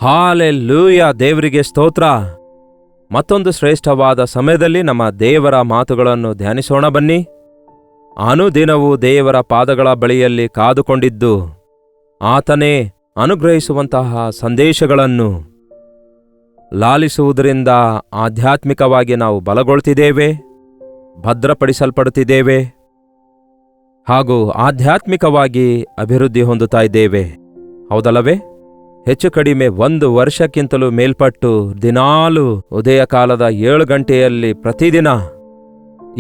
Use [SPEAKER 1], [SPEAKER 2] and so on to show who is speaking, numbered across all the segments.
[SPEAKER 1] Hallelujah, ದೇವರಿಗೆ ಸ್ತೋತ್ರ. ಮತ್ತೊಂದು ಶ್ರೇಷ್ಠವಾದ ಸಮಯದಲ್ಲಿ ನಮ್ಮ ದೇವರ ಮಾತುಗಳನ್ನು ಧ್ಯಾನಿಸೋಣ ಬನ್ನಿ. ಅನುದಿನವೂ ದೇವರ ಪಾದಗಳ ಬಳಿಯಲ್ಲಿ ಕಾದುಕೊಂಡಿದ್ದು ಆತನೇ ಅನುಗ್ರಹಿಸುವಂತಹ ಸಂದೇಶಗಳನ್ನು ಲಾಲಿಸುವುದರಿಂದ ಆಧ್ಯಾತ್ಮಿಕವಾಗಿ ನಾವು ಬಲಗೊಳ್ತಿದ್ದೇವೆ, ಭದ್ರಪಡಿಸಲ್ಪಡುತ್ತಿದ್ದೇವೆ ಹಾಗೂ ಆಧ್ಯಾತ್ಮಿಕವಾಗಿ ಅಭಿವೃದ್ಧಿ ಹೊಂದುತ್ತಾ ಇದ್ದೇವೆ. ಹೌದಲ್ಲವೇ? ಹೆಚ್ಚು ಕಡಿಮೆ 1 ವರ್ಷಕ್ಕಿಂತಲೂ ಮೇಲ್ಪಟ್ಟು ದಿನಾಲು ಉದಯ ಕಾಲದ 7 ಗಂಟೆಯಲ್ಲಿ ಪ್ರತಿದಿನ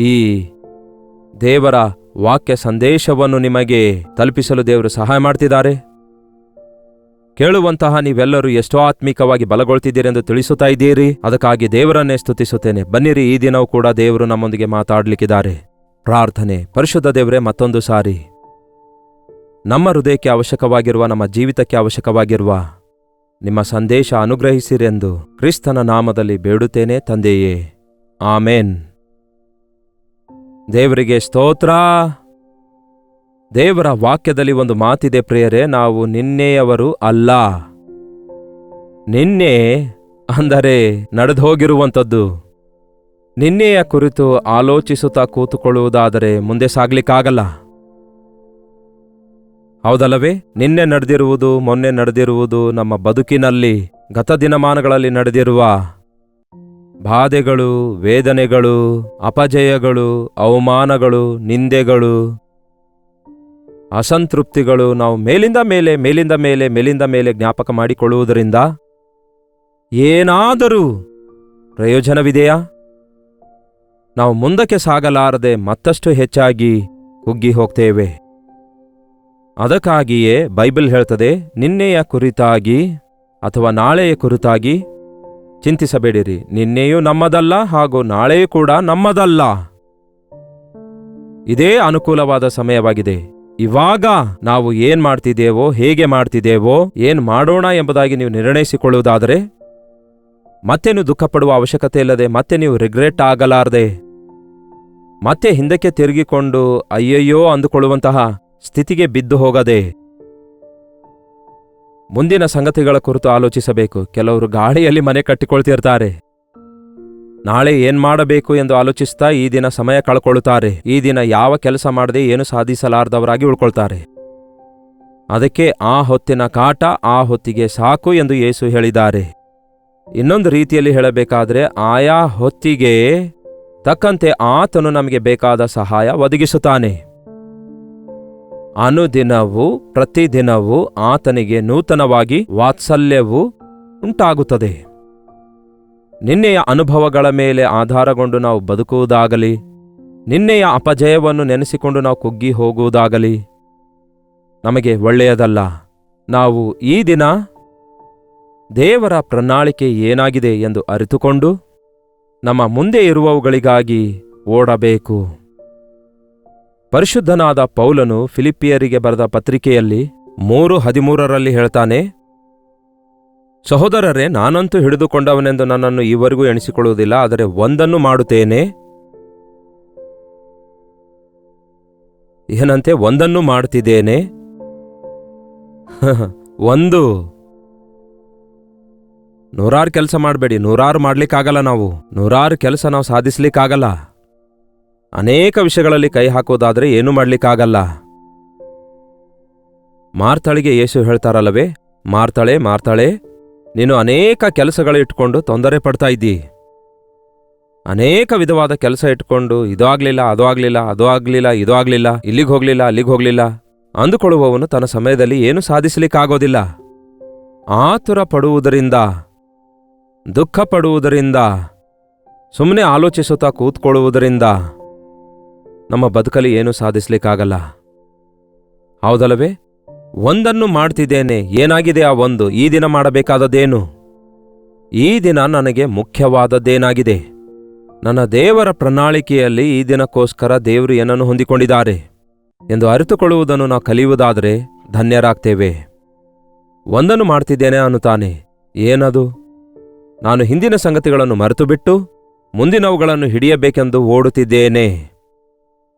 [SPEAKER 1] ಈ ದೇವರ ವಾಕ್ಯ ಸಂದೇಶವನ್ನು ನಿಮಗೆ ತಲುಪಿಸಲು ದೇವರು ಸಹಾಯ ಮಾಡ್ತಿದ್ದಾರೆ. ಕೇಳುವಂತಹ ನೀವೆಲ್ಲರೂ ಎಷ್ಟೋ ಆತ್ಮಿಕವಾಗಿ ಬಲಗೊಳ್ತಿದ್ದೀರೆಂದು ತಿಳಿಸುತ್ತಾ ಇದ್ದೀರಿ. ಅದಕ್ಕಾಗಿ ದೇವರನ್ನೇ ಸ್ತುತಿಸುತ್ತೇನೆ. ಬನ್ನಿರಿ, ಈ ದಿನವೂ ಕೂಡ ದೇವರು ನಮ್ಮೊಂದಿಗೆ ಮಾತಾಡಲಿಕ್ಕಿದ್ದಾರೆ. ಪ್ರಾರ್ಥನೆ. ಪರಿಶುದ್ಧ ದೇವರೇ, ಮತ್ತೊಂದು ಸಾರಿ ನಮ್ಮ ಹೃದಯಕ್ಕೆ ಅವಶ್ಯಕವಾಗಿರುವ, ನಮ್ಮ ಜೀವಿತಕ್ಕೆ ಅವಶ್ಯಕವಾಗಿರುವ ನಿಮ್ಮ ಸಂದೇಶ ಅನುಗ್ರಹಿಸಿರೆಂದು ಕ್ರಿಸ್ತನ ನಾಮದಲ್ಲಿ ಬೇಡುತ್ತೇನೆ ತಂದೆಯೇ, ಆಮೇನ್. ದೇವರಿಗೆ ಸ್ತೋತ್ರ. ದೇವರ ವಾಕ್ಯದಲ್ಲಿ ಒಂದು ಮಾತಿದೆ ಪ್ರಿಯರೇ, ನಾವು ನಿನ್ನೆಯವರು ಅಲ್ಲ. ನಿನ್ನೆ ಅಂದರೆ ನಡೆದು ಹೋಗಿರುವಂಥದ್ದು. ನಿನ್ನೆಯ ಕುರಿತು ಆಲೋಚಿಸುತ್ತಾ ಕೂತುಕೊಳ್ಳುವುದಾದರೆ ಮುಂದೆ ಸಾಗ್ಲಿಕ್ಕಾಗಲ್ಲ. ಹೌದಲ್ಲವೇ? ನಿನ್ನೆ ನಡೆದಿರುವುದು, ಮೊನ್ನೆ ನಡೆದಿರುವುದು, ನಮ್ಮ ಬದುಕಿನಲ್ಲಿ ಗತ ದಿನಮಾನಗಳಲ್ಲಿ ನಡೆದಿರುವ ಬಾಧೆಗಳು, ವೇದನೆಗಳು, ಅಪಜಯಗಳು, ಅವಮಾನಗಳು, ನಿಂದೆಗಳು, ಅಸಂತೃಪ್ತಿಗಳು ನಾವು ಮೇಲಿಂದ ಮೇಲೆ ಜ್ಞಾಪಕ ಮಾಡಿಕೊಳ್ಳುವುದರಿಂದ ಏನಾದರೂ ಪ್ರಯೋಜನವಿದೆಯಾ? ನಾವು ಮುಂದಕ್ಕೆ ಸಾಗಲಾರದೆ ಮತ್ತಷ್ಟು ಹೆಚ್ಚಾಗಿ ಕುಗ್ಗಿ ಹೋಗ್ತೇವೆ. ಅದಕ್ಕಾಗಿಯೇ ಬೈಬಲ್ ಹೇಳ್ತದೆ, ನಿನ್ನೆಯ ಕುರಿತಾಗಿ ಅಥವಾ ನಾಳೆಯ ಕುರಿತಾಗಿ ಚಿಂತಿಸಬೇಡಿರಿ. ನಿನ್ನೆಯೂ ನಮ್ಮದಲ್ಲ ಹಾಗೂ ನಾಳೆಯೂ ಕೂಡ ನಮ್ಮದಲ್ಲ. ಇದೇ ಅನುಕೂಲವಾದ ಸಮಯವಾಗಿದೆ. ಇವಾಗ ನಾವು ಏನ್ ಮಾಡ್ತಿದ್ದೇವೋ, ಹೇಗೆ ಮಾಡ್ತಿದ್ದೇವೋ, ಏನ್ ಮಾಡೋಣ ಎಂಬುದಾಗಿ ನೀವು ನಿರ್ಣಯಿಸಿಕೊಳ್ಳುವುದಾದರೆ ಮತ್ತೆ ನೀವು ದುಃಖಪಡುವ ಅವಶ್ಯಕತೆ ಇಲ್ಲದೆ, ಮತ್ತೆ ನೀವು ರಿಗ್ರೆಟ್ ಆಗಲಾರದೆ, ಮತ್ತೆ ಹಿಂದಕ್ಕೆ ತಿರುಗಿಕೊಂಡು ಅಯ್ಯಯ್ಯೋ ಅಂದುಕೊಳ್ಳುವಂತಹ ಸ್ಥಿತಿಗೆ ಬಿದ್ದು ಹೋಗದೆ ಮುಂದಿನ ಸಂಗತಿಗಳ ಕುರಿತು ಆಲೋಚಿಸಬೇಕು. ಕೆಲವರು ಗಾಳಿಯಲ್ಲಿ ಮನೆ ಕಟ್ಟಿಕೊಳ್ತಿರ್ತಾರೆ. ನಾಳೆ ಏನ್ ಮಾಡಬೇಕು ಎಂದು ಆಲೋಚಿಸ್ತಾ ಈ ದಿನ ಸಮಯ ಕಳ್ಕೊಳ್ಳುತ್ತಾರೆ. ಈ ದಿನ ಯಾವ ಕೆಲಸ ಮಾಡದೆ ಏನು ಸಾಧಿಸಲಾರದವರಾಗಿ ಉಳ್ಕೊಳ್ತಾರೆ. ಅದಕ್ಕೆ ಆ ಹೊತ್ತಿನ ಕಾಟ ಆ ಹೊತ್ತಿಗೆ ಸಾಕು ಎಂದು ಯೇಸು ಹೇಳಿದ್ದಾರೆ. ಇನ್ನೊಂದು ರೀತಿಯಲ್ಲಿ ಹೇಳಬೇಕಾದ್ರೆ, ಆಯಾ ಹೊತ್ತಿಗೆ ತಕ್ಕಂತೆ ಆತನು ನಮಗೆ ಬೇಕಾದ ಸಹಾಯ ಒದಗಿಸುತ್ತಾನೆ. ಅನುದಿನವೂ ಪ್ರತಿದಿನವೂ ಆತನಿಗೆ ನೂತನವಾಗಿ ವಾತ್ಸಲ್ಯವು ಉಂಟಾಗುತ್ತದೆ. ನಿನ್ನೆಯ ಅನುಭವಗಳ ಮೇಲೆ ಆಧಾರಗೊಂಡು ನಾವು ಬದುಕುವುದಾಗಲಿ, ನಿನ್ನೆಯ ಅಪಜಯವನ್ನು ನೆನೆಸಿಕೊಂಡು ನಾವು ಕುಗ್ಗಿ ಹೋಗುವುದಾಗಲಿ ನಮಗೆ ಒಳ್ಳೆಯದಲ್ಲ. ನಾವು ಈ ದಿನ ದೇವರ ಪ್ರಣಾಳಿಕೆ ಏನಾಗಿದೆ ಎಂದು ಅರಿತುಕೊಂಡು ನಮ್ಮ ಮುಂದೆ ಇರುವವುಗಳಿಗಾಗಿ ಓಡಬೇಕು. ಪರಿಶುದ್ಧನಾದ ಪೌಲನು ಫಿಲಿಪ್ಪಿಯರಿಗೆ ಬರೆದ ಪತ್ರಿಕೆಯಲ್ಲಿ 3:13 ಹೇಳ್ತಾನೆ, ಸಹೋದರರೇ, ನಾನಂತೂ ಹಿಡಿದುಕೊಂಡವನೆಂದು ನನ್ನನ್ನು ಈವರೆಗೂ ಎಣಿಸಿಕೊಳ್ಳುವುದಿಲ್ಲ, ಆದರೆ ಒಂದನ್ನು ಮಾಡುತ್ತೇನೆ. ಏನಂತೆ? ಒಂದನ್ನು ಮಾಡುತ್ತಿದ್ದೇನೆ. ಒಂದು 100 ಕೆಲಸ ಮಾಡಬೇಡಿ. 100 ಮಾಡ್ಲಿಕ್ಕಾಗಲ್ಲ. ನಾವು 100 ಕೆಲಸ ನಾವು ಸಾಧಿಸ್ಲಿಕ್ಕಾಗಲ್ಲ. ಅನೇಕ ವಿಷಯಗಳಲ್ಲಿ ಕೈ ಹಾಕೋದಾದ್ರೆ ಏನೂ ಮಾಡ್ಲಿಕ್ಕಾಗಲ್ಲ. ಮಾರ್ಥಳಿಗೆ ಯೇಸು ಹೇಳ್ತಾರಲ್ಲವೇ, ಮಾರ್ಥಳೆ ಮಾರ್ಥಳೆ, ನೀನು ಅನೇಕ ಕೆಲಸಗಳಿಟ್ಕೊಂಡು ತೊಂದರೆ ಪಡ್ತಾ ಇದ್ದಿ. ಅನೇಕ ವಿಧವಾದ ಕೆಲಸ ಇಟ್ಕೊಂಡು ಇದು ಆಗ್ಲಿಲ್ಲ, ಅದು ಆಗ್ಲಿಲ್ಲ, ಅದು ಆಗ್ಲಿಲ್ಲ, ಇದು ಆಗ್ಲಿಲ್ಲ, ಇಲ್ಲಿಗೆ ಹೋಗ್ಲಿಲ್ಲ, ಅಲ್ಲಿಗೆ ಹೋಗ್ಲಿಲ್ಲ ಅಂದುಕೊಳ್ಳುವವನು ತನ್ನ ಸಮಯದಲ್ಲಿ ಏನೂ ಸಾಧಿಸಲಿಕ್ಕಾಗೋದಿಲ್ಲ. ಆತುರ ಪಡುವುದರಿಂದ, ದುಃಖ ಪಡುವುದರಿಂದ, ಸುಮ್ಮನೆ ಆಲೋಚಿಸುತ್ತಾ ಕೂತ್ಕೊಳ್ಳುವುದರಿಂದ ನಮ್ಮ ಬದುಕಲ್ಲಿ ಏನೂ ಸಾಧಿಸ್ಲಿಕ್ಕಾಗಲ್ಲ. ಹೌದಲ್ಲವೇ? ಒಂದನ್ನು ಮಾಡ್ತಿದ್ದೇನೆ. ಏನಾಗಿದೆ ಆ ಒಂದು? ಈ ದಿನ ಮಾಡಬೇಕಾದದ್ದೇನು? ಈ ದಿನ ನನಗೆ ಮುಖ್ಯವಾದದ್ದೇನಾಗಿದೆ? ನನ್ನ ದೇವರ ಪ್ರಣಾಳಿಕೆಯಲ್ಲಿ ಈ ದಿನಕ್ಕೋಸ್ಕರ ದೇವರು ಏನನ್ನು ಹೊಂದಿಕೊಂಡಿದ್ದಾರೆ ಎಂದು ಅರಿತುಕೊಳ್ಳುವುದನ್ನು ನಾವು ಕಲಿಯುವುದಾದರೆ ಧನ್ಯರಾಗ್ತೇವೆ. ಒಂದನ್ನು ಮಾಡ್ತಿದ್ದೇನೆ ಅನ್ನುತ್ತಾನೆ. ಏನದು? ನಾನು ಹಿಂದಿನ ಸಂಗತಿಗಳನ್ನು ಮರೆತುಬಿಟ್ಟು ಮುಂದಿನವುಗಳನ್ನು ಹಿಡಿಯಬೇಕೆಂದು ಓಡುತ್ತಿದ್ದೇನೆ.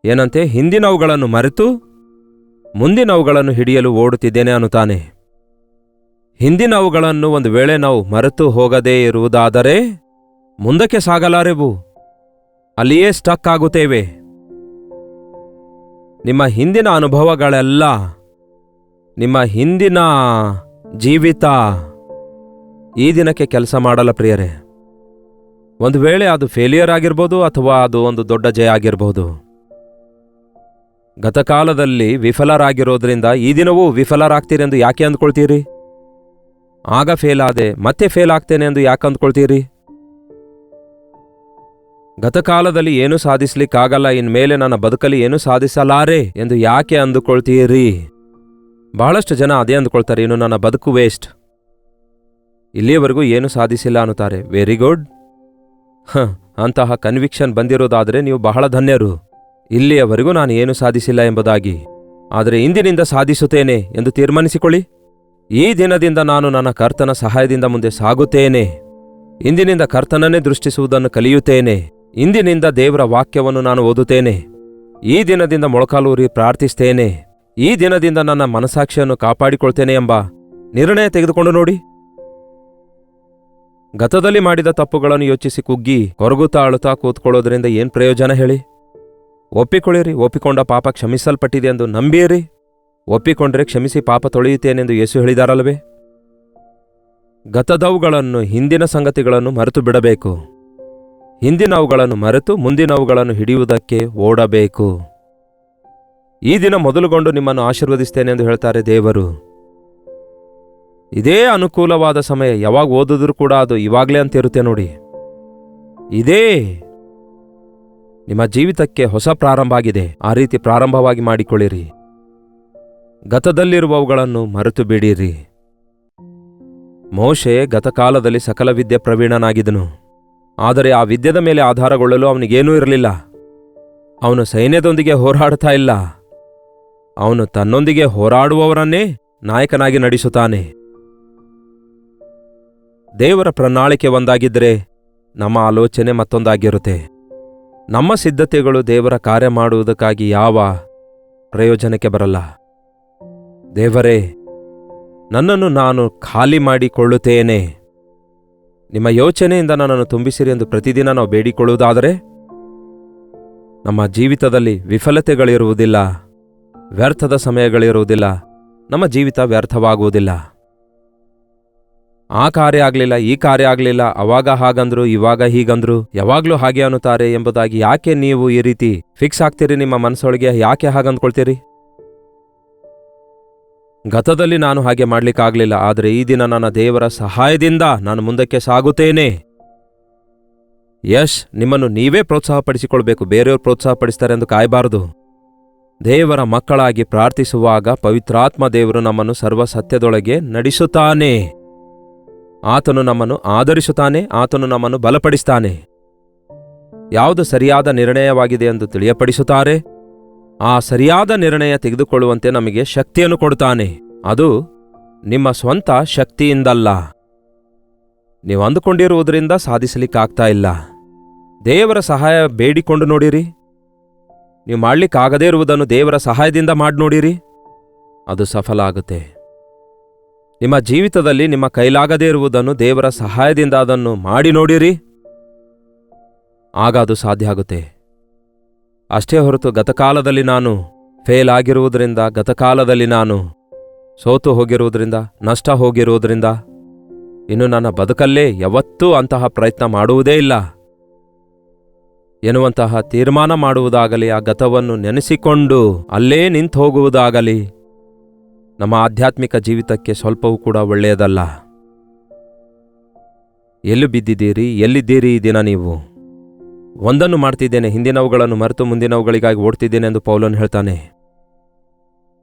[SPEAKER 1] ಏನಂತೆ? ಹಿಂದಿನವುಗಳನ್ನು ಮರೆತು ಮುಂದಿನವುಗಳನ್ನು ಹಿಡಿಯಲು ಓಡುತ್ತಿದ್ದೇನೆ ಅನ್ನುತ್ತಾನೆ. ಹಿಂದಿನವುಗಳನ್ನು ಒಂದು ವೇಳೆ ನಾವು ಮರೆತು ಹೋಗದೇ ಇರುವುದಾದರೆ ಮುಂದಕ್ಕೆ ಸಾಗಲಾರೆವು, ಅಲ್ಲಿಯೇ ಸ್ಟಕ್ ಆಗುತ್ತೇವೆ. ನಿಮ್ಮ ಹಿಂದಿನ ಅನುಭವಗಳೆಲ್ಲ, ನಿಮ್ಮ ಹಿಂದಿನ ಜೀವಿತ ಈ ದಿನಕ್ಕೆ ಕೆಲಸ ಮಾಡಲ್ಲ ಪ್ರಿಯರೇ. ಒಂದು ವೇಳೆ ಅದು ಫೇಲಿಯರ್ ಆಗಿರ್ಬೋದು ಅಥವಾ ಅದು ಒಂದು ದೊಡ್ಡ ಜಯ ಆಗಿರ್ಬೋದು. ಗತಕಾಲದಲ್ಲಿ ವಿಫಲರಾಗಿರೋದ್ರಿಂದ ಈ ದಿನವೂ ವಿಫಲರಾಗ್ತೀರೆಂದು ಯಾಕೆ ಅಂದ್ಕೊಳ್ತೀರಿ? ಆಗ ಫೇಲ್ ಆದೆ ಮತ್ತೆ ಫೇಲ್ ಆಗ್ತೇನೆ ಎಂದು ಯಾಕೆ ಅಂದ್ಕೊಳ್ತೀರಿ? ಗತಕಾಲದಲ್ಲಿ ಏನೂ ಸಾಧಿಸ್ಲಿಕ್ಕಾಗಲ್ಲ, ಇನ್ಮೇಲೆ ನನ್ನ ಬದುಕಲ್ಲಿ ಏನೂ ಸಾಧಿಸಲಾರೆ ಎಂದು ಯಾಕೆ ಅಂದುಕೊಳ್ತೀರಿ? ಬಹಳಷ್ಟು ಜನ ಅದೇ ಅಂದುಕೊಳ್ತಾರೆ, ಇನ್ನು ನನ್ನ ಬದುಕು ವೇಸ್ಟ್, ಇಲ್ಲಿಯವರೆಗೂ ಏನೂ ಸಾಧಿಸಿಲ್ಲ ಅನ್ನುತ್ತಾರೆ. Very good. ಅಂತಹ ಕನ್ವಿಕ್ಷನ್ ಬಂದಿರೋದಾದರೆ ನೀವು ಬಹಳ ಧನ್ಯರು. ಇಲ್ಲಿಯವರೆಗೂ ನಾನು ಏನೂ ಸಾಧಿಸಿಲ್ಲ ಎಂಬುದಾಗಿ, ಆದರೆ ಇಂದಿನಿಂದ ಸಾಧಿಸುತ್ತೇನೆ ಎಂದು ತೀರ್ಮಾನಿಸಿಕೊಳ್ಳಿ. ಈ ದಿನದಿಂದ ನಾನು ನನ್ನ ಕರ್ತನ ಸಹಾಯದಿಂದ ಮುಂದೆ ಸಾಗುತ್ತೇನೆ. ಇಂದಿನಿಂದ ಕರ್ತನನ್ನೇ ದೃಷ್ಟಿಸುವುದನ್ನು ಕಲಿಯುತ್ತೇನೆ. ಇಂದಿನಿಂದ ದೇವರ ವಾಕ್ಯವನ್ನು ನಾನು ಓದುತ್ತೇನೆ. ಈ ದಿನದಿಂದ ಮೊಳಕಾಲೂರಿ ಪ್ರಾರ್ಥಿಸ್ತೇನೆ. ಈ ದಿನದಿಂದ ನನ್ನ ಮನಸಾಕ್ಷಿಯನ್ನು ಕಾಪಾಡಿಕೊಳ್ತೇನೆ ಎಂಬ ನಿರ್ಣಯ ತೆಗೆದುಕೊಂಡು ನೋಡಿ. ಗತದಲ್ಲಿ ಮಾಡಿದ ತಪ್ಪುಗಳನ್ನು ಯೋಚಿಸಿ ಕುಗ್ಗಿ ಕೊರಗುತ್ತಾ ಅಳುತ್ತಾ ಕೂತ್ಕೊಳ್ಳೋದ್ರಿಂದ ಏನು ಪ್ರಯೋಜನ ಹೇಳಿ? ಒಪ್ಪಿಕೊಳ್ಳಿರಿ. ಒಪ್ಪಿಕೊಂಡ ಪಾಪ ಕ್ಷಮಿಸಲ್ಪಟ್ಟಿದೆ ಎಂದು ನಂಬಿರಿ. ಒಪ್ಪಿಕೊಂಡ್ರೆ ಕ್ಷಮಿಸಿ ಪಾಪ ತೊಳೆಯುತ್ತೇನೆಂದು ಯೇಸು ಹೇಳಿದಾರಲ್ವೇ? ಗತದವುಗಳನ್ನು, ಹಿಂದಿನ ಸಂಗತಿಗಳನ್ನು ಮರೆತು ಬಿಡಬೇಕು. ಹಿಂದಿನವುಗಳನ್ನು ಮರೆತು ಮುಂದಿನವುಗಳನ್ನು ಹಿಡಿಯುವುದಕ್ಕೆ ಓಡಬೇಕು. ಈ ದಿನ ಮೊದಲುಗೊಂಡು ನಿಮ್ಮನ್ನು ಆಶೀರ್ವದಿಸ್ತೇನೆ ಎಂದು ಹೇಳ್ತಾರೆ ದೇವರು. ಇದೇ ಅನುಕೂಲವಾದ ಸಮಯ. ಯಾವಾಗ ಓದಿದ್ರೂ ಕೂಡ ಅದು ಇವಾಗಲೇ ಅಂತಿರುತ್ತೆ ನೋಡಿ. ಇದೇ ನಿಮ್ಮ ಜೀವಿತಕ್ಕೆ ಹೊಸ ಪ್ರಾರಂಭ ಆಗಿದೆ. ಆ ರೀತಿ ಪ್ರಾರಂಭವಾಗಿ ಮಾಡಿಕೊಳ್ಳಿರಿ. ಗತದಲ್ಲಿರುವವುಗಳನ್ನು ಮರೆತು ಬಿಡಿರಿ. ಮೋಶೆ ಗತಕಾಲದಲ್ಲಿ ಸಕಲ ವಿದ್ಯೆ ಪ್ರವೀಣನಾಗಿದ್ದನು. ಆದರೆ ಆ ವಿದ್ಯೆದ ಮೇಲೆ ಆಧಾರಗೊಳ್ಳಲು ಅವನಿಗೇನೂ ಇರಲಿಲ್ಲ. ಅವನು ಸೈನ್ಯದೊಂದಿಗೆ ಹೋರಾಡ್ತಾ ಇಲ್ಲ. ಅವನು ತನ್ನೊಂದಿಗೆ ಹೋರಾಡುವವರನ್ನೇ ನಾಯಕನಾಗಿ ನಡೆಸುತ್ತಾನೆ. ದೇವರ ಪ್ರಣಾಳಿಕೆ ಒಂದಾಗಿದ್ದರೆ ನಮ್ಮ ಆಲೋಚನೆ ಮತ್ತೊಂದಾಗಿರುತ್ತೆ. ನಮ್ಮ ಸಿದ್ಧತೆಗಳು ದೇವರ ಕಾರ್ಯ ಮಾಡುವುದಕ್ಕಾಗಿ ಯಾವ ಪ್ರಯೋಜನಕ್ಕೆ ಬರಲ್ಲ. ದೇವರೇ, ನನ್ನನ್ನು ನಾನು ಖಾಲಿ ಮಾಡಿಕೊಳ್ಳುತ್ತೇನೆ, ನಿಮ್ಮ ಯೋಚನೆಯಿಂದ ನನ್ನನ್ನು ತುಂಬಿಸಿರಿ ಎಂದು ಪ್ರತಿದಿನ ನಾವು ಬೇಡಿಕೊಳ್ಳುವುದಾದರೆ ನಮ್ಮ ಜೀವಿತದಲ್ಲಿ ವಿಫಲತೆಗಳಿರುವುದಿಲ್ಲ, ವ್ಯರ್ಥದ ಸಮಯಗಳಿರುವುದಿಲ್ಲ, ನಮ್ಮ ಜೀವಿತ ವ್ಯರ್ಥವಾಗುವುದಿಲ್ಲ. ಆ ಕಾರ್ಯ ಆಗಲಿಲ್ಲ, ಈ ಕಾರ್ಯ ಆಗಲಿಲ್ಲ, ಅವಾಗ ಹಾಗಂದ್ರು, ಇವಾಗ ಹೀಗಂದ್ರು, ಯಾವಾಗಲೂ ಹಾಗೆ ಅನ್ನುತ್ತಾರೆ ಎಂಬುದಾಗಿ ಯಾಕೆ ನೀವು ಈ ರೀತಿ ಫಿಕ್ಸ್ ಆಗ್ತೀರಿ? ನಿಮ್ಮ ಮನಸ್ಸೊಳಗೆ ಯಾಕೆ ಹಾಗಂದ್ಕೊಳ್ತೀರಿ? ಗತದಲ್ಲಿ ನಾನು ಹಾಗೆ ಮಾಡಲಿಕ್ಕಾಗಲಿಲ್ಲ, ಆದರೆ ಈ ದಿನ ನನ್ನ ದೇವರ ಸಹಾಯದಿಂದ ನಾನು ಮುಂದಕ್ಕೆ ಸಾಗುತ್ತೇನೆ. ಯಶ್, ನಿಮ್ಮನ್ನು ನೀವೇ ಪ್ರೋತ್ಸಾಹಪಡಿಸಿಕೊಳ್ಬೇಕು, ಬೇರೆಯವರು ಪ್ರೋತ್ಸಾಹಪಡಿಸ್ತಾರೆ ಎಂದು ಕಾಯಬಾರದು. ದೇವರ ಮಕ್ಕಳಾಗಿ ಪ್ರಾರ್ಥಿಸುವಾಗ ಪವಿತ್ರಾತ್ಮ ದೇವರು ನಮ್ಮನ್ನು ಸರ್ವ ಸತ್ಯದೊಳಗೆ ನಡೆಸುತ್ತಾನೆ. ಆತನು ನಮ್ಮನ್ನು ಆಧರಿಸುತ್ತಾನೆ, ಆತನು ನಮ್ಮನ್ನು ಬಲಪಡಿಸ್ತಾನೆ. ಯಾವುದು ಸರಿಯಾದ ನಿರ್ಣಯವಾಗಿದೆ ಎಂದು ತಿಳಿಯಪಡಿಸುತ್ತಾರೆ. ಆ ಸರಿಯಾದ ನಿರ್ಣಯ ತೆಗೆದುಕೊಳ್ಳುವಂತೆ ನಮಗೆ ಶಕ್ತಿಯನ್ನು ಕೊಡುತ್ತಾನೆ. ಅದು ನಿಮ್ಮ ಸ್ವಂತ ಶಕ್ತಿಯಿಂದಲ್ಲ, ನೀವು ಅಂದುಕೊಂಡಿರುವುದರಿಂದ ಸಾಧಿಸಲಿಕ್ಕಾಗ್ತಾ ಇಲ್ಲ. ದೇವರ ಸಹಾಯ ಬೇಡಿಕೊಂಡು ನೋಡಿರಿ. ನೀವು ಮಾಡಲಿಕ್ಕಾಗದೇ ಇರುವುದನ್ನು ದೇವರ ಸಹಾಯದಿಂದ ಮಾಡಿ ನೋಡಿರಿ, ಅದು ಸಫಲ ಆಗುತ್ತೆ. ನಿಮ್ಮ ಜೀವಿತದಲ್ಲಿ ನಿಮ್ಮ ಕೈಲಾಗದೇ ಇರುವುದನ್ನು ದೇವರ ಸಹಾಯದಿಂದ ಅದನ್ನು ಮಾಡಿ ನೋಡಿರಿ, ಆಗ ಅದು ಸಾಧ್ಯ ಆಗುತ್ತೆ. ಅಷ್ಟೇ ಹೊರತು ಗತಕಾಲದಲ್ಲಿ ನಾನು ಫೇಲ್ ಆಗಿರುವುದರಿಂದ, ಗತಕಾಲದಲ್ಲಿ ನಾನು ಸೋತು ಹೋಗಿರುವುದರಿಂದ, ನಷ್ಟ ಹೋಗಿರುವುದರಿಂದ ಇನ್ನು ನನ್ನ ಬದುಕಲ್ಲೇ ಯಾವತ್ತೂ ಅಂತಹ ಪ್ರಯತ್ನ ಮಾಡುವುದೇ ಇಲ್ಲ ಎನ್ನುವಂತಹ ತೀರ್ಮಾನ ಮಾಡುವುದಾಗಲಿ, ಆ ಗತವನ್ನು ನೆನೆಸಿಕೊಂಡು ಅಲ್ಲೇ ನಿಂತು ಹೋಗುವುದಾಗಲಿ ನಮ್ಮ ಆಧ್ಯಾತ್ಮಿಕ ಜೀವಿತಕ್ಕೆ ಸ್ವಲ್ಪವೂ ಕೂಡ ಒಳ್ಳೆಯದಲ್ಲ. ಎಲ್ಲಿ ಬಿದ್ದಿದ್ದೀರಿ? ಎಲ್ಲಿದ್ದೀರಿ ಈ ದಿನ? ನೀವು ಒಂದನ್ನು ಮಾಡ್ತಿದ್ದೇನೆ, ಹಿಂದಿನವುಗಳನ್ನು ಮರೆತು ಮುಂದಿನವುಗಳಿಗಾಗಿ ಓಡ್ತಿದ್ದೇನೆ ಎಂದು ಪೌಲನು ಹೇಳ್ತಾನೆ.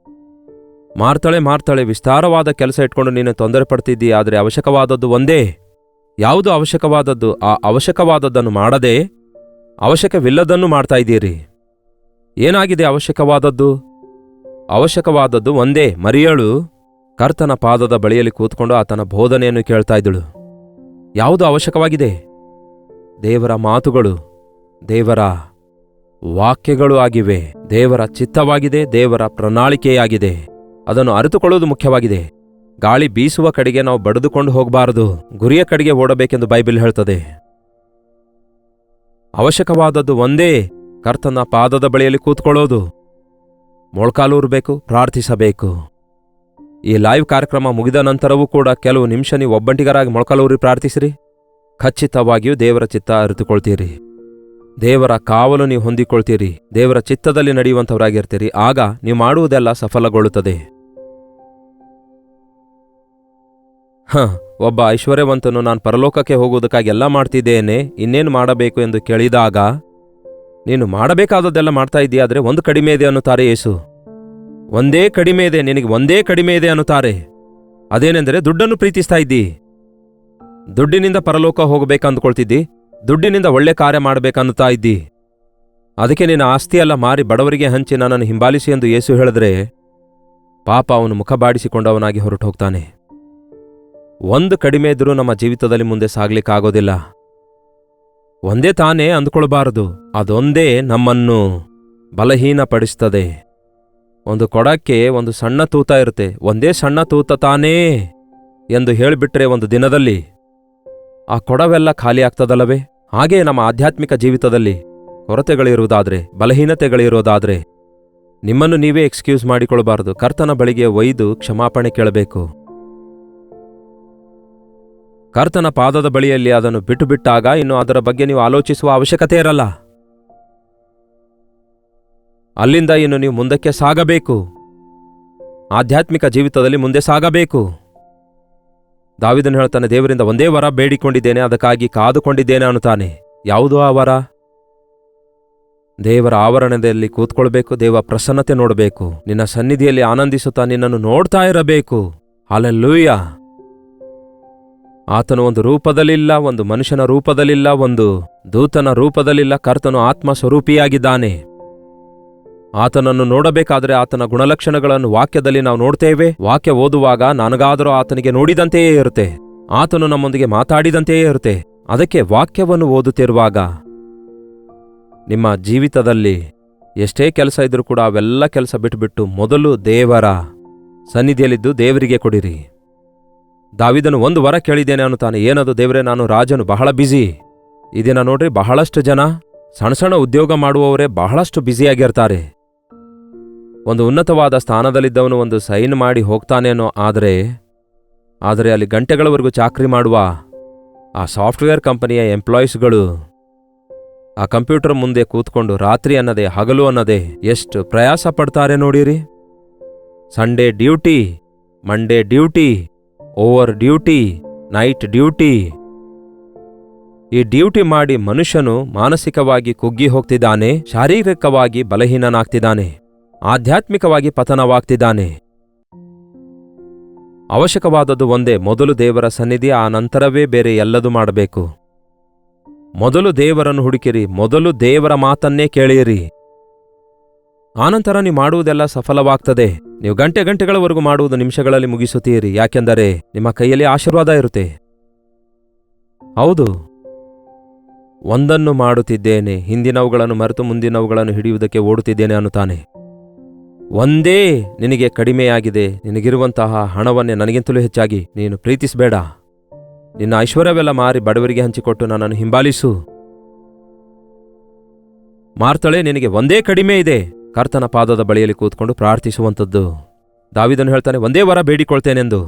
[SPEAKER 1] ಮಾರ್ತಾಳೆ ವಿಸ್ತಾರವಾದ ಕೆಲಸ ಇಟ್ಕೊಂಡು ನೀನು ತೊಂದರೆ ಪಡ್ತಿದ್ದೀ, ಆದರೆ ಅವಶ್ಯಕವಾದದ್ದು ಒಂದೇ. ಯಾವುದು ಅವಶ್ಯಕವಾದದ್ದು? ಆ ಅವಶ್ಯಕವಾದದ್ದನ್ನು ಮಾಡದೆ ಅವಶ್ಯಕವಿಲ್ಲದನ್ನು ಮಾಡ್ತಾ ಇದ್ದೀರಿ. ಏನಾಗಿದೆ ಅವಶ್ಯಕವಾದದ್ದು? ಅವಶ್ಯಕವಾದದ್ದು ಒಂದೇ. ಮರಿಯಳು ಕರ್ತನ ಪಾದದ ಬಳಿಯಲ್ಲಿ ಕೂತ್ಕೊಂಡು ಆತನ ಬೋಧನೆಯನ್ನು ಕೇಳ್ತಾ ಇದ್ದಳು. ಯಾವುದು ಅವಶ್ಯಕವಾಗಿದೆ? ದೇವರ ಮಾತುಗಳು, ದೇವರ ವಾಕ್ಯಗಳು ಆಗಿವೆ. ದೇವರ ಚಿತ್ತವಾಗಿದೆ, ದೇವರ ಪ್ರಣಾಳಿಕೆಯಾಗಿದೆ. ಅದನ್ನು ಅರಿತುಕೊಳ್ಳುವುದು ಮುಖ್ಯವಾಗಿದೆ. ಗಾಳಿ ಬೀಸುವ ಕಡೆಗೆ ನಾವು ಬಡಿದುಕೊಂಡು ಹೋಗಬಾರದು, ಗುರಿಯ ಕಡೆಗೆ ಓಡಬೇಕೆಂದು ಬೈಬಲ್ ಹೇಳ್ತದೆ. ಅವಶ್ಯಕವಾದದ್ದು ಒಂದೇ, ಕರ್ತನ ಪಾದದ ಬಳಿಯಲ್ಲಿ ಕೂತ್ಕೊಳ್ಳೋದು, ಮೊಳ್ಕಾಲೂರಬೇಕು, ಪ್ರಾರ್ಥಿಸಬೇಕು. ಈ ಲೈವ್ ಕಾರ್ಯಕ್ರಮ ಮುಗಿದ ನಂತರವೂ ಕೂಡ ಕೆಲವು ನಿಮಿಷ ನೀವು ಒಬ್ಬಂಟಿಗರಾಗಿ ಮೊಳ್ಕಾಲೂರಿ ಪ್ರಾರ್ಥಿಸಿರಿ. ಖಚಿತವಾಗಿಯೂ ದೇವರ ಚಿತ್ತ ಅರಿತುಕೊಳ್ತೀರಿ, ದೇವರ ಕಾವಲು ನೀವು ಹೊಂದಿಕೊಳ್ತೀರಿ, ದೇವರ ಚಿತ್ತದಲ್ಲಿ ನಡೆಯುವಂಥವರಾಗಿರ್ತೀರಿ. ಆಗ ನೀವು ಮಾಡುವುದೆಲ್ಲ ಸಫಲಗೊಳ್ಳುತ್ತದೆ. ಒಬ್ಬ ಐಶ್ವರ್ಯವಂತನು ನಾನು ಪರಲೋಕಕ್ಕೆ ಹೋಗುವುದಕ್ಕಾಗಿ ಎಲ್ಲ ಮಾಡ್ತಿದ್ದೇನೆ, ಇನ್ನೇನು ಮಾಡಬೇಕು ಎಂದು ಕೇಳಿದಾಗ, ನೀನು ಮಾಡಬೇಕಾದದ್ದೆಲ್ಲ ಮಾಡ್ತಾ ಇದೆಯಾದರೆ ಒಂದು ಕಡಿಮೆ ಇದೆ ಅನ್ನುತ್ತಾರೆ ಯೇಸು. ಒಂದೇ ಕಡಿಮೆ ಇದೆ, ನಿನಗೆ ಒಂದೇ ಕಡಿಮೆ ಇದೆ ಅನ್ನುತ್ತಾರೆ. ಅದೇನೆಂದರೆ ದುಡ್ಡನ್ನು ಪ್ರೀತಿಸ್ತಾ ಇದ್ದಿ, ದುಡ್ಡಿನಿಂದ ಪರಲೋಕ ಹೋಗಬೇಕಂದ್ಕೊಳ್ತಿದ್ದಿ, ದುಡ್ಡಿನಿಂದ ಒಳ್ಳೆ ಕಾರ್ಯ ಮಾಡಬೇಕನ್ನುತ್ತಾ ಇದ್ದಿ. ಅದಕ್ಕೆ ನಿನ್ನ ಆಸ್ತಿಯೆಲ್ಲ ಮಾರಿ ಬಡವರಿಗೆ ಹಂಚಿ ನನ್ನನ್ನು ಹಿಂಬಾಲಿಸಿ ಎಂದು ಯೇಸು ಹೇಳಿದ್ರೆ, ಪಾಪ ಅವನು ಮುಖ ಬಾಡಿಸಿಕೊಂಡವನಾಗಿ ಹೊರಟು ಹೋಗ್ತಾನೆ. ಒಂದು ಕಡಿಮೆ ಇದ್ರೂ ನಮ್ಮ ಜೀವಿತದಲ್ಲಿ ಮುಂದೆ ಸಾಗ್ಲಿಕ್ಕಾಗೋದಿಲ್ಲ. ಒಂದೇ ತಾನೇ ಅಂದ್ಕೊಳ್ಬಾರದು, ಅದೊಂದೇ ನಮ್ಮನ್ನು ಬಲಹೀನಪಡಿಸ್ತದೆ. ಒಂದು ಕೊಡಕ್ಕೆ ಒಂದು ಸಣ್ಣ ತೂತ ಇರುತ್ತೆ, ಒಂದೇ ಸಣ್ಣ ತೂತ ತಾನೇ ಎಂದು ಹೇಳಿಬಿಟ್ರೆ ಒಂದು ದಿನದಲ್ಲಿ ಆ ಕೊಡವೆಲ್ಲ ಖಾಲಿ ಆಗ್ತದಲ್ಲವೇ? ಹಾಗೇ ನಮ್ಮ ಆಧ್ಯಾತ್ಮಿಕ ಜೀವಿತದಲ್ಲಿ ಕೊರತೆಗಳಿರುವುದಾದ್ರೆ, ಬಲಹೀನತೆಗಳಿರೋದಾದ್ರೆ ನಿಮ್ಮನ್ನು ನೀವೇ ಎಕ್ಸ್ಕ್ಯೂಸ್ ಮಾಡಿಕೊಳ್ಬಾರದು. ಕರ್ತನ ಬಳಿಗೆ ಒಯ್ದು ಕ್ಷಮಾಪಣೆ ಕೇಳಬೇಕು. ಕರ್ತನ ಪಾದದ ಬಳಿಯಲ್ಲಿ ಅದನ್ನು ಬಿಟ್ಟು ಬಿಟ್ಟಾಗ ಇನ್ನು ಅದರ ಬಗ್ಗೆ ನೀವು ಆಲೋಚಿಸುವ ಅವಶ್ಯಕತೆ ಇರಲ್ಲ. ಅಲ್ಲಿಂದ ಇನ್ನು ನೀವು ಮುಂದಕ್ಕೆ ಸಾಗಬೇಕು, ಆಧ್ಯಾತ್ಮಿಕ ಜೀವಿತದಲ್ಲಿ ಮುಂದೆ ಸಾಗಬೇಕು. ದಾವೀದನು ಹೇಳ್ತಾನೆ, ದೇವರಿಂದ ಒಂದೇ ವರ ಬೇಡಿಕೊಂಡಿದ್ದೇನೆ, ಅದಕ್ಕಾಗಿ ಕಾದುಕೊಂಡಿದ್ದೇನೆ ಅನ್ನುತ್ತಾನೆ. ಯಾವುದೋ ಆ ವರ? ದೇವರ ಆವರಣದಲ್ಲಿ ಕೂತ್ಕೊಳ್ಬೇಕು, ದೇವ ಪ್ರಸನ್ನತೆ ನೋಡಬೇಕು, ನಿನ್ನ ಸನ್ನಿಧಿಯಲ್ಲಿ ಆನಂದಿಸುತ್ತಾ ನಿನ್ನನ್ನು ನೋಡ್ತಾ ಇರಬೇಕು. ಹಲ್ಲೆಲೂಯಾ. ಆತನು ಒಂದು ರೂಪದಲ್ಲಿಲ್ಲ, ಒಂದು ಮನುಷ್ಯನ ರೂಪದಲ್ಲಿಲ್ಲ, ಒಂದು ದೂತನ ರೂಪದಲ್ಲಿಲ್ಲ. ಕರ್ತನು ಆತ್ಮ ಸ್ವರೂಪಿಯಾಗಿದ್ದಾನೆ. ಆತನನ್ನು ನೋಡಬೇಕಾದರೆ ಆತನ ಗುಣಲಕ್ಷಣಗಳನ್ನು ವಾಕ್ಯದಲ್ಲಿ ನಾವು ನೋಡ್ತೇವೆ. ವಾಕ್ಯ ಓದುವಾಗ ನನಗಾದರೂ ಆತನಿಗೆ ನೋಡಿದಂತೆಯೇ ಇರುತ್ತೆ, ಆತನು ನಮ್ಮೊಂದಿಗೆ ಮಾತಾಡಿದಂತೆಯೇ ಇರುತ್ತೆ. ಅದಕ್ಕೆ ವಾಕ್ಯವನ್ನು ಓದುತ್ತಿರುವಾಗ ನಿಮ್ಮ ಜೀವಿತದಲ್ಲಿ ಎಷ್ಟೇ ಕೆಲಸ ಇದ್ರೂ ಕೂಡ ಅವೆಲ್ಲ ಕೆಲಸ ಬಿಟ್ಟುಬಿಟ್ಟು ಮೊದಲು ದೇವರ ಸನ್ನಿಧಿಯಲ್ಲಿದ್ದು ದೇವರಿಗೆ ಕೊಡಿರಿ. ದಾವೀದನು ಒಂದು ವರ ಕೇಳಿದ್ದೇನೆ ಅನ್ನುತ್ತಾನೆ. ಏನದು? ದೇವರೇ, ನಾನು ರಾಜನು, ಬಹಳ ಬ್ಯುಸಿ. ಈ ದಿನ ನೋಡ್ರಿ, ಬಹಳಷ್ಟು ಜನ ಸಣ್ಣ ಸಣ್ಣ ಉದ್ಯೋಗ ಮಾಡುವವರೇ ಬಹಳಷ್ಟು ಬ್ಯುಸಿಯಾಗಿರ್ತಾರೆ. ಒಂದು ಉನ್ನತವಾದ ಸ್ಥಾನದಲ್ಲಿದ್ದವನು ಒಂದು ಸೈನ್ ಮಾಡಿ ಹೋಗ್ತಾನೇನೋ, ಆದರೆ ಅಲ್ಲಿ ಗಂಟೆಗಳವರೆಗೂ ಚಾಕ್ರಿ ಮಾಡುವ ಆ ಸಾಫ್ಟ್ವೇರ್ ಕಂಪನಿಯ ಎಂಪ್ಲಾಯೀಸ್ಗಳು ಆ ಕಂಪ್ಯೂಟರ್ ಮುಂದೆ ಕೂತ್ಕೊಂಡು ರಾತ್ರಿ ಅನ್ನದೆ ಹಗಲು ಅನ್ನದೆ ಎಷ್ಟು ಪ್ರಯಾಸ ಪಡ್ತಾರೆ ನೋಡಿರಿ. Sunday duty, Monday duty, over duty, night duty. ಈ ಡ್ಯೂಟಿ ಮಾಡಿ ಮನುಷ್ಯನು ಮಾನಸಿಕವಾಗಿ ಕುಗ್ಗಿ ಹೋಗ್ತಿದ್ದಾನೆ, ಶಾರೀರಿಕವಾಗಿ ಬಲಹೀನನಾಗ್ತಿದ್ದಾನೆ, ಆಧ್ಯಾತ್ಮಿಕವಾಗಿ ಪತನವಾಗ್ತಿದ್ದಾನೆ. ಅವಶ್ಯಕವಾದದ್ದು ಒಂದೇ, ಮೊದಲು ದೇವರ ಸನ್ನಿಧಿ, ಆ ನಂತರವೇ ಬೇರೆ ಎಲ್ಲದೂ ಮಾಡಬೇಕು. ಮೊದಲು ದೇವರನ್ನು ಹುಡುಕಿರಿ, ಮೊದಲು ದೇವರ ಮಾತನ್ನೇ ಕೇಳಿರಿ. ಆನಂತರ ನೀವು ಮಾಡುವುದೆಲ್ಲ ಸಫಲವಾಗ್ತದೆ. ನೀವು ಗಂಟೆಗಳವರೆಗೂ ಮಾಡುವುದು ನಿಮಿಷಗಳಲ್ಲಿ ಮುಗಿಸುತ್ತೀರಿ, ಯಾಕೆಂದರೆ ನಿಮ್ಮ ಕೈಯಲ್ಲಿ ಆಶೀರ್ವಾದ ಇರುತ್ತೆ. ಹೌದು, ಒಂದನ್ನು ಮಾಡುತ್ತಿದ್ದೇನೆ, ಹಿಂದಿನವುಗಳನ್ನು ಮರೆತು ಮುಂದಿನವುಗಳನ್ನು ಹಿಡಿಯುವುದಕ್ಕೆ ಓಡುತ್ತಿದ್ದೇನೆ ಅನ್ನುತ್ತಾನೆ. ಒಂದೇ ನಿನಗೆ ಕಡಿಮೆಯಾಗಿದೆ, ನಿನಗಿರುವಂತಹ ಹಣವನ್ನೇ ನನಗಿಂತಲೂ ಹೆಚ್ಚಾಗಿ ನೀನು ಪ್ರೀತಿಸಬೇಡ. ನಿನ್ನ ಐಶ್ವರ್ಯವೆಲ್ಲ ಮಾರಿ ಬಡವರಿಗೆ ಹಂಚಿಕೊಟ್ಟು ನನ್ನನ್ನು ಹಿಂಬಾಲಿಸು. ಮಾರ್ತಳೆ, ನಿನಗೆ ಒಂದೇ ಕಡಿಮೆ ಇದೆ, ಕರ್ತನ ಪಾದದ ಬಳಿಯಲ್ಲಿ ಕೂತ್ಕೊಂಡು ಪ್ರಾರ್ಥಿಸುವಂಥದ್ದು. ದಾವೀದನು ಹೇಳ್ತಾನೆ, ಒಂದೇ ವರ ಬೇಡಿಕೊಳ್ತೇನೆಂದು,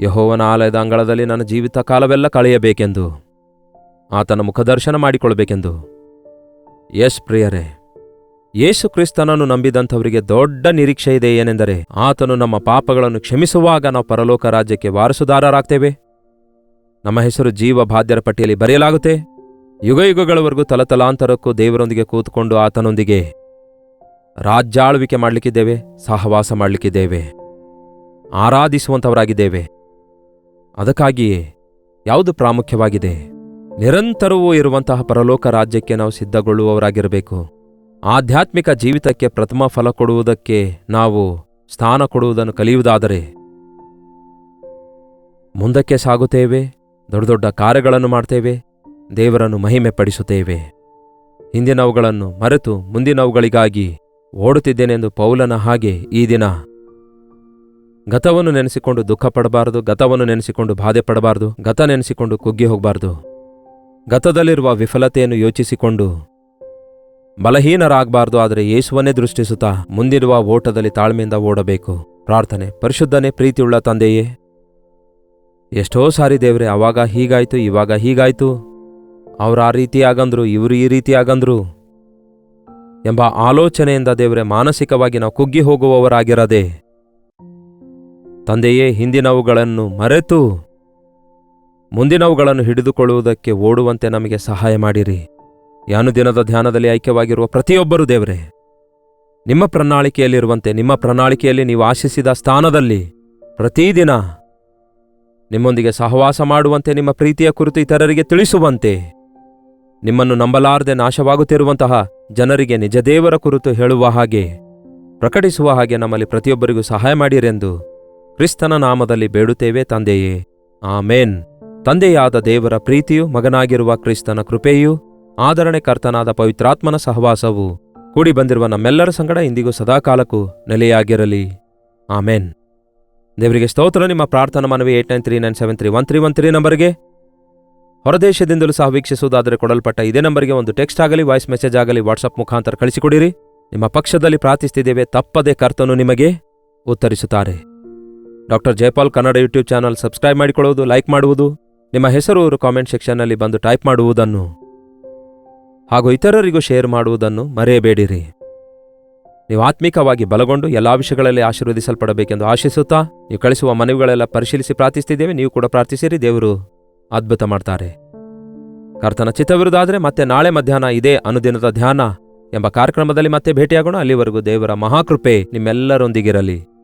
[SPEAKER 1] ಯೆಹೋವನ ಆಲಯದ ಅಂಗಳದಲ್ಲಿ ನನ್ನ ಜೀವಿತ ಕಾಲವೆಲ್ಲ ಕಳೆಯಬೇಕೆಂದು, ಆತನ ಮುಖದರ್ಶನ ಮಾಡಿಕೊಳ್ಬೇಕೆಂದು. ಯೇಸು ಪ್ರಿಯರೇ, ಯೇಸು ಕ್ರಿಸ್ತನನ್ನು ನಂಬಿದಂಥವರಿಗೆ ದೊಡ್ಡ ನಿರೀಕ್ಷೆ ಇದೆ. ಏನೆಂದರೆ ಆತನು ನಮ್ಮ ಪಾಪಗಳನ್ನು ಕ್ಷಮಿಸುವಾಗ ನಾವು ಪರಲೋಕ ರಾಜ್ಯಕ್ಕೆ ವಾರಸುದಾರರಾಗ್ತೇವೆ. ನಮ್ಮ ಹೆಸರು ಜೀವ ಬಾಧ್ಯರ ಪಟ್ಟಿಯಲ್ಲಿ ಬರೆಯಲಾಗುತ್ತೆ. ಯುಗಯುಗಗಳವರೆಗೂ ತಲತಲಾಂತರಕ್ಕೂ ದೇವರೊಂದಿಗೆ ಕೂತ್ಕೊಂಡು ಆತನೊಂದಿಗೆ ರಾಜ್ಯಾಳ್ವಿಕೆ ಮಾಡಲಿಕ್ಕಿದ್ದೇವೆ, ಸಹವಾಸ ಮಾಡಲಿಕ್ಕಿದ್ದೇವೆ, ಆರಾಧಿಸುವಂಥವರಾಗಿದ್ದೇವೆ. ಅದಕ್ಕಾಗಿಯೇ ಯಾವುದು ಪ್ರಾಮುಖ್ಯವಾಗಿದೆ? ನಿರಂತರವೂ ಇರುವಂತಹ ಪರಲೋಕ ರಾಜ್ಯಕ್ಕೆ ನಾವು ಸಿದ್ಧಗೊಳ್ಳುವವರಾಗಿರಬೇಕು. ಆಧ್ಯಾತ್ಮಿಕ ಜೀವಿತಕ್ಕೆ ಪ್ರಥಮ ಫಲ ಕೊಡುವುದಕ್ಕೆ ನಾವು ಸ್ಥಾನ ಕೊಡುವುದನ್ನು ಕಲಿಯುವುದಾದರೆ ಮುಂದಕ್ಕೆ ಸಾಗುತ್ತೇವೆ, ದೊಡ್ಡ ದೊಡ್ಡ ಕಾರ್ಯಗಳನ್ನು ಮಾಡ್ತೇವೆ, ದೇವರನ್ನು ಮಹಿಮೆ ಪಡಿಸುತ್ತೇವೆ. ಹಿಂದಿನವುಗಳನ್ನು ಮರೆತು ಮುಂದಿನವುಗಳಿಗಾಗಿ ಓಡುತ್ತಿದ್ದೇನೆಂದು ಪೌಲನ ಹಾಗೆ ಈ ದಿನ ಗತವನ್ನು ನೆನೆಸಿಕೊಂಡು ದುಃಖ ಪಡಬಾರದು, ಗತವನ್ನು ನೆನೆಸಿಕೊಂಡು ಬಾಧೆ ಪಡಬಾರದು, ಗತ ನೆನೆಸಿಕೊಂಡು ಕುಗ್ಗಿ ಹೋಗಬಾರದು. ಗತದಲ್ಲಿರುವ ವಿಫಲತೆಯನ್ನು ಯೋಚಿಸಿಕೊಂಡು ಬಲಹೀನರಾಗಬಾರದು. ಆದರೆ ಯೇಸುವನ್ನೇ ದೃಷ್ಟಿಸುತ್ತಾ ಮುಂದಿರುವ ಓಟದಲ್ಲಿ ತಾಳ್ಮೆಯಿಂದ ಓಡಬೇಕು. ಪ್ರಾರ್ಥನೆ. ಪರಿಶುದ್ಧನೇ, ಪ್ರೀತಿಯುಳ್ಳ ತಂದೆಯೇ, ಎಷ್ಟೋ ಸಾರಿ ದೇವ್ರೆ, ಅವಾಗ ಹೀಗಾಯ್ತು, ಇವಾಗ ಹೀಗಾಯ್ತು, ಅವ್ರು ಆ ರೀತಿಯಾಗಂದ್ರು, ಇವರು ಈ ರೀತಿಯಾಗಂದ್ರು ಎಂಬ ಆಲೋಚನೆಯಿಂದ ದೇವ್ರೆ ಮಾನಸಿಕವಾಗಿ ನಾವು ಕುಗ್ಗಿ ಹೋಗುವವರಾಗಿರದೆ, ತಂದೆಯೇ, ಹಿಂದಿನವುಗಳನ್ನು ಮರೆತು ಮುಂದಿನವುಗಳನ್ನು ಹಿಡಿದುಕೊಳ್ಳುವುದಕ್ಕೆ ಓಡುವಂತೆ ನಮಗೆ ಸಹಾಯ ಮಾಡಿರಿ. ಈ ಅನುದಿನದ ಧ್ಯಾನದಲ್ಲಿ ಐಕ್ಯವಾಗಿರುವ ಪ್ರತಿಯೊಬ್ಬರೂ ದೇವ್ರೆ, ನಿಮ್ಮ ಪ್ರಣಾಳಿಕೆಯಲ್ಲಿರುವಂತೆ, ನಿಮ್ಮ ಪ್ರಣಾಳಿಕೆಯಲ್ಲಿ ನೀವು ಆಶಿಸಿದ ಸ್ಥಾನದಲ್ಲಿ ಪ್ರತಿದಿನ ನಿಮ್ಮೊಂದಿಗೆ ಸಹವಾಸ ಮಾಡುವಂತೆ, ನಿಮ್ಮ ಪ್ರೀತಿಯ ಕುರಿತು ಇತರರಿಗೆ ತಿಳಿಸುವಂತೆ, ನಿಮ್ಮನ್ನು ನಂಬಲಾರದೆ ನಾಶವಾಗುತ್ತಿರುವಂತಹ ಜನರಿಗೆ ನಿಜ ದೇವರ ಕುರಿತು ಹೇಳುವ ಹಾಗೆ, ಪ್ರಕಟಿಸುವ ಹಾಗೆ ನಮ್ಮಲ್ಲಿ ಪ್ರತಿಯೊಬ್ಬರಿಗೂ ಸಹಾಯ ಮಾಡಿರೆಂದು ಕ್ರಿಸ್ತನ ನಾಮದಲ್ಲಿ ಬೇಡುತ್ತೇವೆ ತಂದೆಯೇ, ಆಮೇನ್. ತಂದೆಯಾದ ದೇವರ ಪ್ರೀತಿಯು, ಮಗನಾಗಿರುವ ಕ್ರಿಸ್ತನ ಕೃಪೆಯೂ, ಆದರಣೆ ಕರ್ತನಾದ ಪವಿತ್ರಾತ್ಮನ ಸಹವಾಸವು ಕೂಡಿ ಬಂದಿರುವ ನಮ್ಮೆಲ್ಲರ ಸಂಗಡ ಇಂದಿಗೂ ಸದಾಕಾಲಕ್ಕೂ ನೆಲೆಯಾಗಿರಲಿ. ಆಮೇನ್. ದೇವರಿಗೆ ಸ್ತೋತ್ರ. ನಿಮ್ಮ ಪ್ರಾರ್ಥನಾ ಮನವಿ 8939731313 ನಂಬರ್ಗೆ, ಹೊರದೇಶದಿಂದಲೂ ಸಹ ವೀಕ್ಷಿಸುವುದಾದರೆ ಕೊಡಲ್ಪಟ್ಟ ಇದೇ ನಂಬರ್ಗೆ ಒಂದು ಟೆಕ್ಸ್ಟ್ ಆಗಲಿ, ವಾಯ್ಸ್ ಮೆಸೇಜ್ ಆಗಲಿ, ವಾಟ್ಸಪ್ ಮುಖಾಂತರ ಕಳಿಸಿಕೊಡಿರಿ. ನಿಮ್ಮ ಪಕ್ಷದಲ್ಲಿ ಪ್ರಾರ್ಥಿಸ್ತಿದ್ದೇವೆ. ತಪ್ಪದೆ ಕರ್ತನು ನಿಮಗೆ ಉತ್ತರಿಸುತ್ತಾರೆ. Doctor Jayapal Kannada YouTube channel subscribe ಮಾಡಿಕೊಳ್ಳುವುದು, ಲೈಕ್ ಮಾಡುವುದು, ನಿಮ್ಮ ಹೆಸರು ಕಾಮೆಂಟ್ ಸೆಕ್ಷನ್ನಲ್ಲಿ ಬಂದು ಟೈಪ್ ಮಾಡುವುದನ್ನು ಹಾಗೂ ಇತರರಿಗೂ ಶೇರ್ ಮಾಡುವುದನ್ನು ಮರೆಯಬೇಡಿರಿ. ನೀವು ಆತ್ಮಿಕವಾಗಿ ಬಲಗೊಂಡು ಎಲ್ಲ ವಿಷಯಗಳಲ್ಲಿ ಆಶೀರ್ವದಿಸಲ್ಪಡಬೇಕೆಂದು ಆಶಿಸುತ್ತಾ, ನೀವು ಕಳಿಸುವ ಮನವಿಗಳೆಲ್ಲ ಪರಿಶೀಲಿಸಿ ಪ್ರಾರ್ಥಿಸ್ತಿದ್ದೇವೆ. ನೀವು ಕೂಡ ಪ್ರಾರ್ಥಿಸಿರಿ, ದೇವರು ಅದ್ಭುತ ಮಾಡ್ತಾರೆ. ಕರ್ತನ ಚಿತ್ತವಿರುವುದಾದರೆ ಮತ್ತೆ ನಾಳೆ ಮಧ್ಯಾಹ್ನ ಇದೇ ಅನುದಿನದ ಧ್ಯಾನ ಎಂಬ ಕಾರ್ಯಕ್ರಮದಲ್ಲಿ ಮತ್ತೆ ಭೇಟಿಯಾಗೋಣ. ಅಲ್ಲಿವರೆಗೂ ದೇವರ ಮಹಾಕೃಪೆ ನಿಮ್ಮೆಲ್ಲರೊಂದಿಗಿರಲಿ.